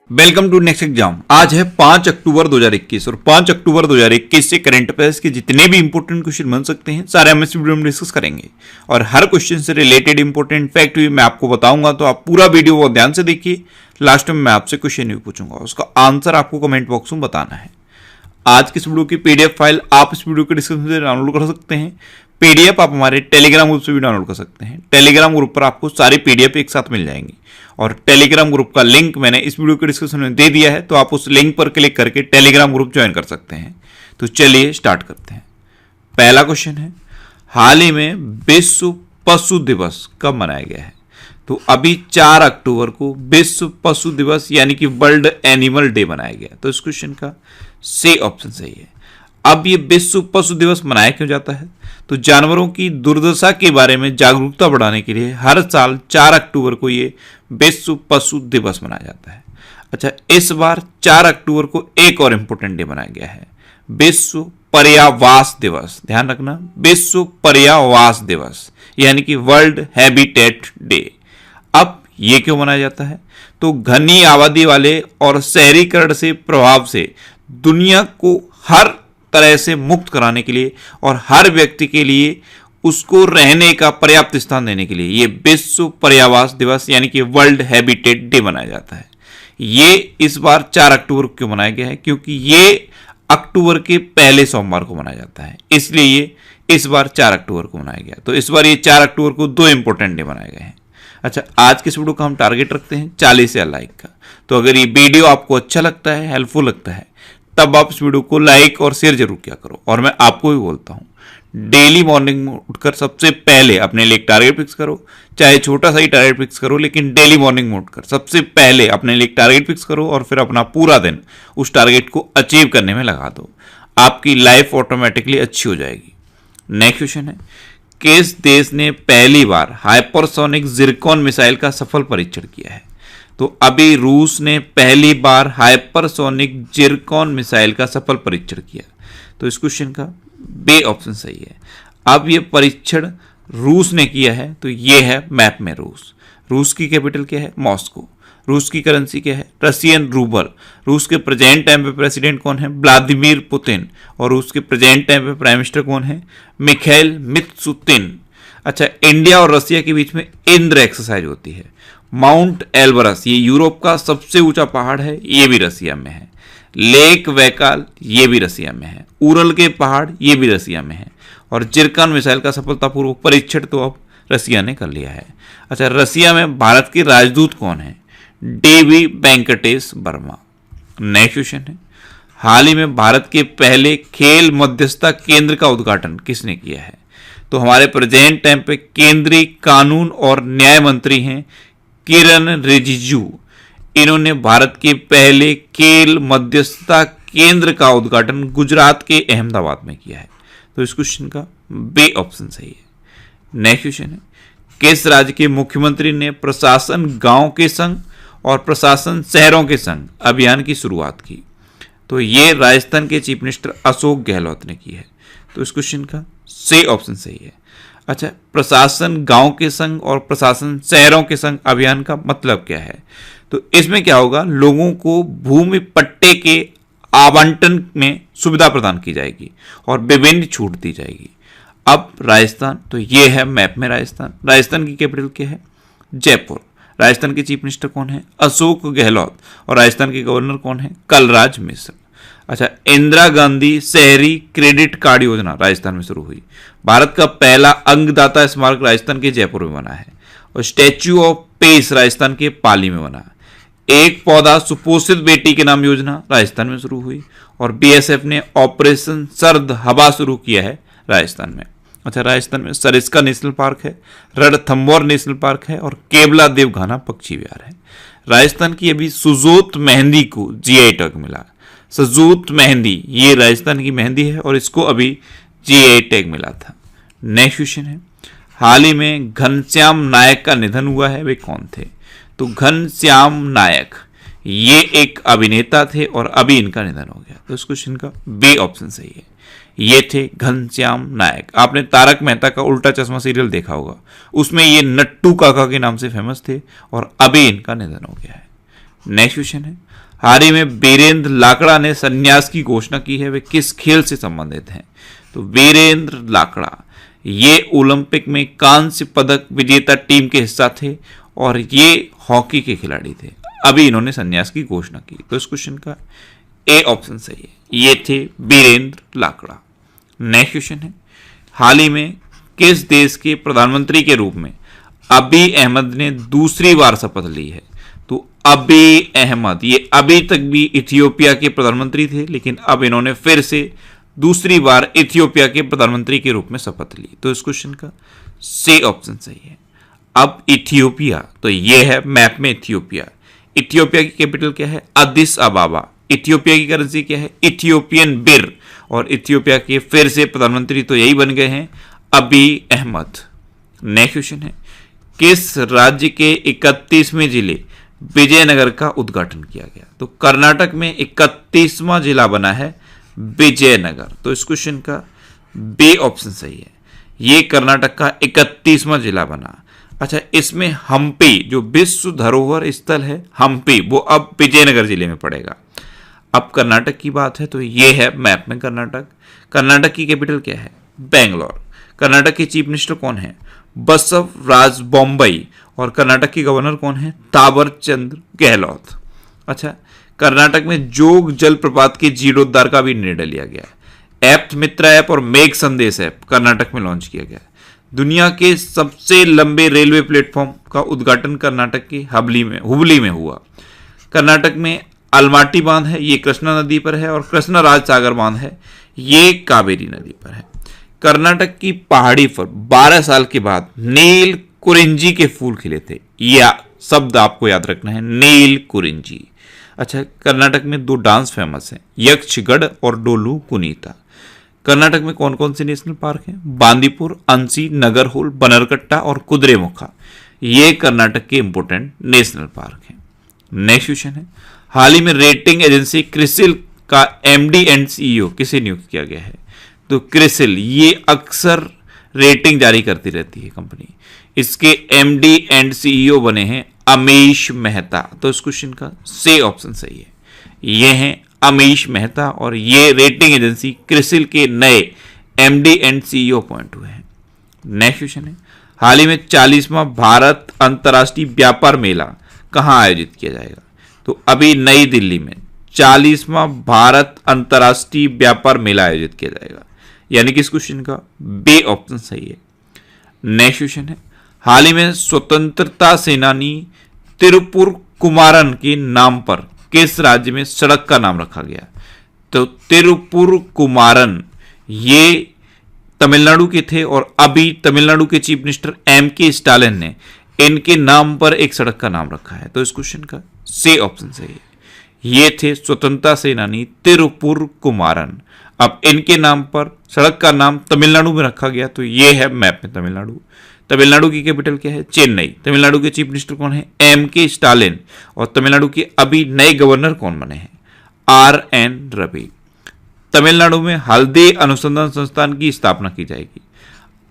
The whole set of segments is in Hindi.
Welcome to next exam. आज है 5 अक्टूबर 2021 और 5 अक्टूबर 2021 से करंट अफेयर्स के जितने भी इंपॉर्टेंट क्वेश्चन बन सकते हैं सारे हम इस वीडियो में डिस्कस करेंगे और हर क्वेश्चन से रिलेटेड इंपॉर्टेंट फैक्ट भी मैं आपको बताऊंगा, तो आप पूरा वीडियो बहुत ध्यान से देखिए। लास्ट में मैं आपसे क्वेश्चन भी पूछूंगा, उसका आंसर आपको कमेंट बॉक्स में बताना है। आज की इस वीडियो की पीडीएफ फाइल आप इस वीडियो के डिस्क्रिप्शन से डाउनलोड कर सकते हैं। पीडीएफ आप हमारे टेलीग्राम ग्रुप से भी डाउनलोड कर सकते हैं। टेलीग्राम ग्रुप पर आपको सारी पीडीएफ एक साथ मिल जाएंगी और टेलीग्राम ग्रुप का लिंक मैंने इस वीडियो के डिस्क्रिप्शन में दे दिया है, तो आप उस लिंक पर क्लिक करके टेलीग्राम ग्रुप ज्वाइन कर सकते हैं। तो चलिए स्टार्ट करते हैं। पहला क्वेश्चन है, हाल ही में विश्व पशु दिवस कब मनाया गया है? तो अभी 4 अक्टूबर को विश्व पशु दिवस यानी कि वर्ल्ड एनिमल डे मनाया गया। तो इस क्वेश्चन का सी ऑप्शन सही है। अब ये विश्व पशु दिवस मनाया क्यों जाता है? तो जानवरों की दुर्दशा के बारे में जागरूकता बढ़ाने के लिए हर साल 4 अक्टूबर को ये विश्व पशु दिवस मनाया जाता है। अच्छा, इस बार 4 अक्टूबर को एक और इंपॉर्टेंट डे मनाया गया है, विश्व पर्यावास दिवस। ध्यान रखना, विश्व पर्यावास दिवस यानी कि वर्ल्ड हैबिटेट डे। अब ये क्यों मनाया जाता है? तो घनी आबादी वाले और शहरीकरण से प्रभाव से दुनिया को हर तरह से मुक्त कराने के लिए और हर व्यक्ति के लिए उसको रहने का पर्याप्त स्थान देने के लिए ये विश्व पर्यावास दिवस यानी कि वर्ल्ड हैबिटेट डे मनाया जाता है। ये इस बार 4 अक्टूबर को क्यों मनाया गया है? क्योंकि ये अक्टूबर के पहले सोमवार को मनाया जाता है, इसलिए ये इस बार 4 अक्टूबर को मनाया गया। तो इस बार ये 4 अक्टूबर को 2 इंपॉर्टेंट डे मनाए गए हैं। अच्छा, आज के इस वीडियो का हम टारगेट रखते हैं 40 या लाइक का। तो अगर ये वीडियो आपको अच्छा लगता है, हेल्पफुल लगता है, तब आप इस वीडियो को लाइक और शेयर जरूर किया करो। और मैं आपको भी बोलता हूँ, डेली मॉर्निंग में उठकर सबसे पहले अपने लिए एक टारगेट फिक्स करो, चाहे छोटा सा ही टारगेट फिक्स करो, लेकिन डेली मॉर्निंग में उठकर सबसे पहले अपने लिए एक टारगेट फिक्स करो और फिर अपना पूरा दिन उस टारगेट को अचीव करने में लगा दो। आपकी लाइफ ऑटोमेटिकली अच्छी हो जाएगी। नेक्स्ट क्वेश्चन है, किस देश ने पहली बार हाइपरसोनिक जिरकॉन मिसाइल का सफल परीक्षण किया है? तो अभी रूस ने पहली बार हाइपरसोनिक जिरकॉन मिसाइल का सफल परीक्षण किया। तो इस क्वेश्चन का बी ऑप्शन सही है। अब ये परीक्षण रूस ने किया है, तो ये है मैप में रूस। रूस की कैपिटल क्या है? मॉस्को। रूस की करेंसी क्या है? Russian rouble. रूस के प्रेजेंट टाइम पे प्रेसिडेंट कौन है? Vladimir Putin. और रूस के प्रेजेंट टाइम पे प्राइम मिनिस्टर कौन है? मिखाइल मित्सुतिन। अच्छा, इंडिया और रशिया के बीच में इंद्र एक्सरसाइज होती है। माउंट एल्बरस ये यूरोप का सबसे ऊंचा पहाड़ है, ये भी रसिया में है। लेक वैकाल ये भी रसिया में है। उरल के पहाड़ ये भी रसिया में है। और जिरकॉन मिसाइल का सफलतापूर्वक परीक्षण तो अब रसिया ने कर लिया है। अच्छा, रसिया में भारत के राजदूत कौन है? D B Venkatesh Varma. Next question है, हाल ही में भारत के पहले खेल मध्यस्थता केंद्र का उद्घाटन किसने किया है? तो हमारे प्रेजेंट टाइम पे केंद्रीय कानून और न्याय मंत्री हैं किरण रिजिजू। इन्होंने भारत के पहले खेल मध्यस्थता केंद्र का उद्घाटन गुजरात के अहमदाबाद में किया है। तो इस क्वेश्चन का बी ऑप्शन सही है। नेक्स्ट क्वेश्चन है, किस राज्य के मुख्यमंत्री ने प्रशासन गांव के संग और प्रशासन शहरों के संग अभियान की शुरुआत की? तो ये राजस्थान के चीफ मिनिस्टर अशोक गहलोत ने की है। तो इस क्वेश्चन का सी ऑप्शन सही है। अच्छा, प्रशासन गांव के संग और प्रशासन शहरों के संग अभियान का मतलब क्या है? तो इसमें क्या होगा, लोगों को भूमि पट्टे के आवंटन में सुविधा प्रदान की जाएगी और विभिन्न छूट दी जाएगी। अब राजस्थान, तो ये है मैप में राजस्थान। राजस्थान की कैपिटल क्या है? जयपुर। राजस्थान के चीफ मिनिस्टर कौन है? अशोक गहलोत। और राजस्थान के गवर्नर कौन है? कलराज मिश्र। अच्छा, इंदिरा गांधी शहरी क्रेडिट कार्ड योजना राजस्थान में शुरू हुई। भारत का पहला अंगदाता स्मारक राजस्थान के जयपुर में बना है। और स्टैच्यू ऑफ पीस राजस्थान के पाली में बना। एक पौधा सुपोषित बेटी के नाम योजना राजस्थान में शुरू हुई। और बीएसएफ ने ऑपरेशन सर्द हवा शुरू किया है राजस्थान में। अच्छा, राजस्थान में सरिस्का नेशनल पार्क है, रणथंभौर नेशनल पार्क है और केवला देवघाना पक्षी विहार है। राजस्थान की अभी सुजोत मेहंदी को जीआई टैग मिला। सजूत मेहंदी ये राजस्थान की मेहंदी है और इसको अभी जीआई टैग मिला था। नेक्स्ट क्वेश्चन है, हाल ही में घनश्याम नायक का निधन हुआ है, वे कौन थे? तो घनश्याम नायक ये एक अभिनेता थे और अभी इनका निधन हो गया। तो इस क्वेश्चन का बी ऑप्शन सही है। ये थे घनश्याम नायक। आपने तारक मेहता का उल्टा चश्मा सीरियल देखा होगा, उसमें ये नट्टू काका के नाम से फेमस थे और अभी इनका निधन हो गया है। नेक्स्ट क्वेश्चन है, हाल ही में वीरेंद्र लाकड़ा ने संन्यास की घोषणा की है, वे किस खेल से संबंधित हैं? तो वीरेंद्र लाकड़ा ये ओलंपिक में कांस्य पदक विजेता टीम के हिस्सा थे और ये हॉकी के खिलाड़ी थे। अभी इन्होंने संन्यास की घोषणा की। तो इस क्वेश्चन का ए ऑप्शन सही है, ये थे वीरेंद्र लाकड़ा। नेक्स्ट क्वेश्चन है, हाल ही में किस देश के प्रधानमंत्री के रूप में अबी अहमद ने दूसरी बार शपथ ली है? तो अबी अहमद ये अभी तक भी इथियोपिया के प्रधानमंत्री थे, लेकिन अब इन्होंने फिर से दूसरी बार इथियोपिया के प्रधानमंत्री के रूप में शपथ ली। तो इस क्वेश्चन का सी ऑप्शन सही है। अब इथियोपिया, तो ये है मैप में इथियोपिया। इथियोपिया की कैपिटल क्या है? अदिस अबाबा। इथियोपिया की करेंसी क्या है? इथियोपियन बिर। और इथियोपिया के फिर से प्रधानमंत्री तो यही बन गए हैं, अबी अहमद। नेक्स्ट क्वेश्चन है, किस राज्य के 31वें जिले विजयनगर का उद्घाटन किया गया? तो कर्नाटक में 31वां जिला बना है विजयनगर। तो इस क्वेश्चन का बी ऑप्शन सही है, ये कर्नाटक का 31वां जिला बना। अच्छा, इसमें हम्पी जो विश्व धरोहर स्थल है हम्पी, वो अब विजयनगर जिले में पड़ेगा। अब कर्नाटक की बात है तो ये है मैप में कर्नाटक। कर्नाटक की कैपिटल क्या है? बेंगलोर। कर्नाटक के चीफ मिनिस्टर कौन है? बसव राज बोम्बई। और कर्नाटक के गवर्नर कौन है? तावर चंद गहलोत। अच्छा, कर्नाटक में जोग जलप्रपात के जीर्णोद्धार का भी निर्णय लिया गया है। ऐप मित्रा ऐप और मेघ संदेश ऐप कर्नाटक में लॉन्च किया गया है। दुनिया के सबसे लंबे रेलवे प्लेटफॉर्म का उद्घाटन कर्नाटक के हुबली में हुआ। कर्नाटक में अलमाटी बांध है, ये कृष्णा नदी पर है। और कृष्णा राज सागर बांध है, ये कावेरी नदी पर है। कर्नाटक की पहाड़ी पर 12 साल के बाद नील कुरिंजी के फूल खिले थे। यह शब्द आपको याद रखना है, नील कुरिंजी। अच्छा, कर्नाटक में 2 डांस फेमस हैं, यक्षगढ़ और डोलू कुनीता। कर्नाटक में कौन कौन से नेशनल पार्क हैं? बांदीपुर, अंसी, नगरहोल, बनरकट्टा और कुद्रेमुखा। ये कर्नाटक के इंपोर्टेंट नेशनल पार्क हैं। नेक्स्ट क्वेश्चन है, हाल ही में रेटिंग एजेंसी क्रिसिल का एमडी एंड सीईओ किसे नियुक्त किया गया है? तो क्रिसिल ये अक्सर रेटिंग जारी करती रहती है कंपनी। इसके एमडी एंड सीईओ बने हैं अमीश मेहता। तो इस क्वेश्चन का सी ऑप्शन सही है, ये हैं अमीश मेहता और ये रेटिंग एजेंसी क्रिसिल के नए एमडी एंड सीईओ अपॉइंट हुए हैं। नेक्स्ट क्वेश्चन है, हाल ही में 40वां भारत अंतर्राष्ट्रीय व्यापार मेला कहां आयोजित किया जाएगा? तो अभी नई दिल्ली में 40वां भारत अंतर्राष्ट्रीय व्यापार मेला आयोजित किया जाएगा, यानी कि इस क्वेश्चन का बी ऑप्शन सही है। नेक्स्ट क्वेश्चन है, हाल ही में स्वतंत्रता सेनानी तिरुपुर कुमारन के नाम पर किस राज्य में सड़क का नाम रखा गया? तो तिरुपुर कुमारन ये तमिलनाडु के थे और अभी तमिलनाडु के चीफ मिनिस्टर एम.के. स्टालिन ने इनके नाम पर एक सड़क का नाम रखा है। तो इस क्वेश्चन का सी ऑप्शन सही है, ये थे स्वतंत्रता सेनानी तिरुपुर कुमारन। अब इनके नाम पर सड़क का नाम तमिलनाडु में रखा गया, तो ये है मैप में तमिलनाडु। तमिलनाडु की कैपिटल क्या है? चेन्नई। तमिलनाडु के चीफ मिनिस्टर कौन है? एम.के. स्टालिन। और तमिलनाडु के अभी नए गवर्नर कौन बने हैं? आर.एन. रवि। तमिलनाडु में हल्दी अनुसंधान संस्थान की स्थापना की जाएगी।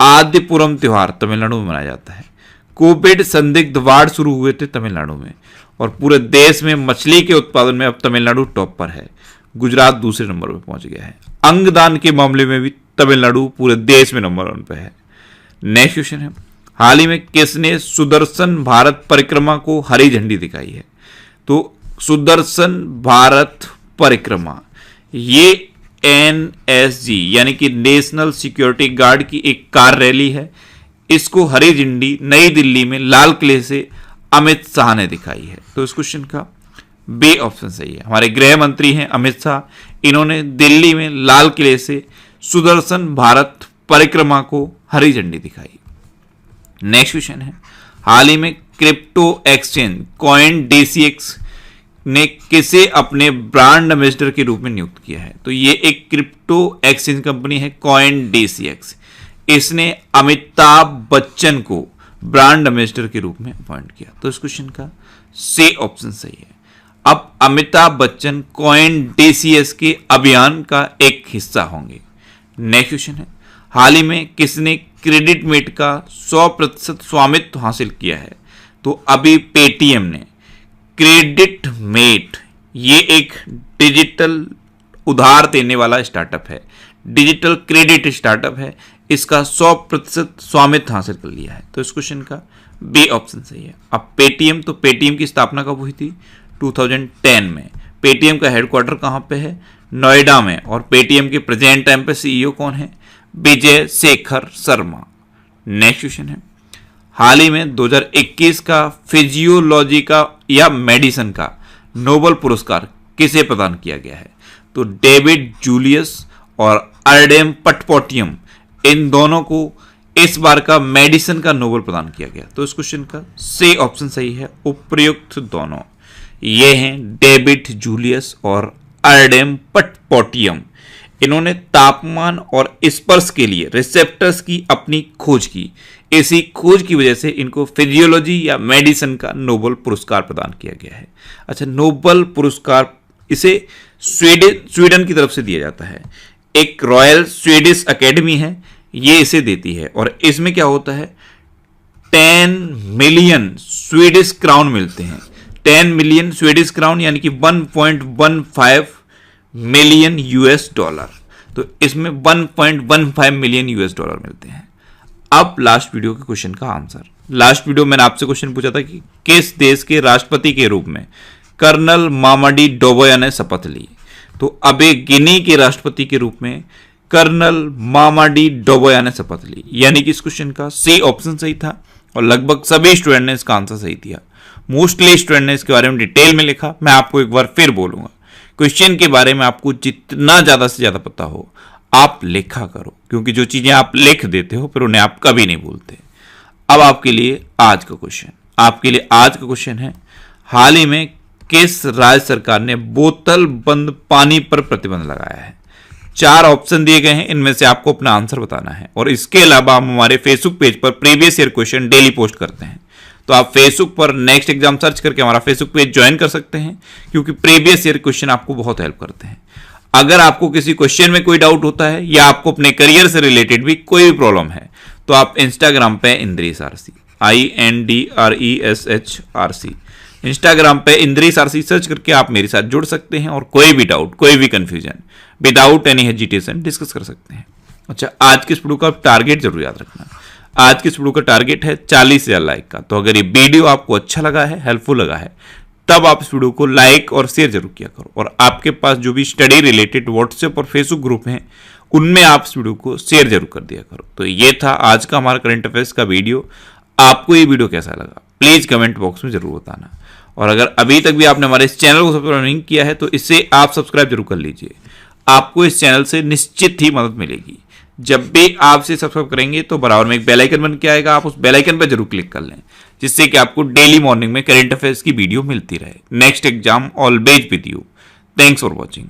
आदिपुरम त्योहार तमिलनाडु में मनाया जाता है। कोविड संदिग्ध वार्ड शुरू हुए थे तमिलनाडु में। और पूरे देश में मछली के उत्पादन में अब तमिलनाडु टॉप पर है, गुजरात दूसरे नंबर पर पहुंच गया है। अंगदान के मामले में भी तमिलनाडु पूरे देश में नंबर 1 पे है। नेक्स्ट क्वेश्चन है, हाल ही में किसने सुदर्शन भारत परिक्रमा को हरी झंडी दिखाई है? तो सुदर्शन भारत परिक्रमा ये एनएसजी यानी कि नेशनल सिक्योरिटी गार्ड की एक कार रैली है। इसको हरी झंडी नई दिल्ली में लाल किले से अमित शाह ने दिखाई है। तो इस क्वेश्चन का बी ऑप्शन सही है, हमारे गृह मंत्री हैं अमित शाह, इन्होंने दिल्ली में लाल किले से सुदर्शन भारत परिक्रमा को हरी झंडी दिखाई। नेक्स्ट क्वेश्चन है, हाल ही में क्रिप्टो एक्सचेंज कॉइन डीसीएक्स ने किसे अपने ब्रांड एम्बेसडर के रूप में नियुक्त किया है? तो ये एक क्रिप्टो एक्सचेंज कंपनी है कॉइन डीसीएक्स। इसने अमिताभ बच्चन को ब्रांड एम्बेसडर के रूप में अपॉइंट किया। तो इस क्वेश्चन का सी ऑप्शन सही है। अब अमिताभ बच्चन कॉइन डीसीएस के अभियान का एक हिस्सा होंगे। नेक्स्ट क्वेश्चन है, हाल ही में किसने क्रेडिटमेट का 100% स्वामित्व हासिल किया है? तो अभी पेटीएम ने क्रेडिट मेट, ये एक डिजिटल उधार देने वाला स्टार्टअप है, डिजिटल क्रेडिट स्टार्टअप है। इसका 100% स्वामित्व हासिल कर लिया है। तो इस क्वेश्चन का बी ऑप्शन सही है। अब पेटीएम, तो पेटीएम की स्थापना कब हुई थी? 2010 में। पेटीएम का हेडक्वार्टर कहाँ पे है? नोएडा में। और पेटीएम के प्रेजेंट टाइम पे सीईओ कौन है? विजय शेखर शर्मा। नेक्स्ट क्वेश्चन है, हाल ही में 2021 का फिजियोलॉजी का या मेडिसिन का नोबेल पुरस्कार किसे प्रदान किया गया है? तो डेविड जूलियस और अर्डेम पटपोटियम, इन दोनों को इस बार का मेडिसिन का नोबेल प्रदान किया गया। तो इस क्वेश्चन का सी ऑप्शन सही है। उपर्युक्त दोनों ये हैं डेविड जूलियस और अर्डेम पटपोटियम। इन्होंने तापमान और स्पर्श के लिए रिसेप्टर्स की अपनी खोज की। इसी खोज की वजह से इनको फिजियोलॉजी या मेडिसिन का नोबेल पुरस्कार प्रदान किया गया है। अच्छा, नोबेल पुरस्कार इसे स्वीडन की तरफ से दिया जाता है। एक रॉयल स्वीडिश एकेडमी है, ये इसे देती है। और इसमें क्या होता है, 10 मिलियन स्वीडिश क्राउन मिलते हैं। 10 मिलियन स्वीडिश क्राउन यानी कि 1.15 मिलियन यूएस डॉलर। तो इसमें 1.15 मिलियन यूएस डॉलर मिलते हैं। अब लास्ट वीडियो के क्वेश्चन का आंसर। लास्ट वीडियो मैंने आपसे क्वेश्चन पूछा था कि किस देश के राष्ट्रपति के रूप में कर्नल मामाडी डोबोया ने शपथ ली? तो अबे गिनी के राष्ट्रपति के रूप में कर्नल मामाडी डोबोया ने शपथ ली। यानी कि इस क्वेश्चन का सी ऑप्शन सही था और लगभग सभी स्टूडेंट ने इसका आंसर सही दिया। मोस्टली स्टूडेंट ने इसके बारे में डिटेल में लिखा। मैं आपको एक बार फिर बोलूंगा, क्वेश्चन के बारे में आपको जितना ज्यादा से ज्यादा पता हो आप लिखा करो, क्योंकि जो चीजें आप लिख देते हो फिर उन्हें आप कभी नहीं भूलते। अब आपके लिए आज का क्वेश्चन है, हाल ही में किस राज्य सरकार ने बोतल बंद पानी पर प्रतिबंध लगाया है? 4 ऑप्शन दिए गए हैं, इनमें से आपको अपना आंसर बताना है। और इसके अलावा हम हमारे फेसबुक पेज पर previous year question daily post करते हैं। तो आप फेसबुक पर नेक्स्ट एग्जाम सर्च करके हमारा फेसबुक पेज ज्वाइन कर सकते हैं, क्योंकि प्रीवियस ईयर क्वेश्चन आपको बहुत हेल्प करते हैं। अगर आपको किसी क्वेश्चन में कोई डाउट होता है या आपको अपने करियर से रिलेटेड भी कोई भी प्रॉब्लम है, तो आप इंस्टाग्राम पे इंद्रेश आरसी, INDRESHRC, इंस्टाग्राम पे इंद्रेश आरसी सर्च करके आप मेरे साथ जुड़ सकते हैं और कोई भी डाउट, कोई भी confusion without any hesitation discuss कर सकते हैं। अच्छा, आज के इस वीडियो का टारगेट जरूर याद रखना। आज के इस वीडियो का टारगेट है 40,000 लाइक का। तो अगर ये वीडियो आपको अच्छा लगा है, हेल्पफुल लगा है, तब आप इस वीडियो को लाइक और शेयर जरूर किया करो। और आपके पास जो भी स्टडी रिलेटेड व्हाट्सएप और फेसबुक ग्रुप हैं, उनमें आप इस वीडियो को शेयर जरूर कर दिया करो। तो ये था आज का हमारा करंट अफेयर्स का वीडियो। आपको ये वीडियो कैसा लगा प्लीज कमेंट बॉक्स में जरूर बताना। और अगर अभी तक भी आपने हमारे इस चैनल को सब्सक्राइब नहीं किया है, तो इसे आप सब्सक्राइब जरूर कर लीजिए। आपको इस चैनल से निश्चित ही मदद मिलेगी। जब भी आप इसे सब्सक्राइब करेंगे तो बराबर में एक बेल आइकन बन के आएगा, आप उस बेल आइकन पर जरूर क्लिक कर लें, जिससे कि आपको डेली मॉर्निंग में करंट अफेयर्स की वीडियो मिलती रहे। Next exam always with you. Thanks for watching.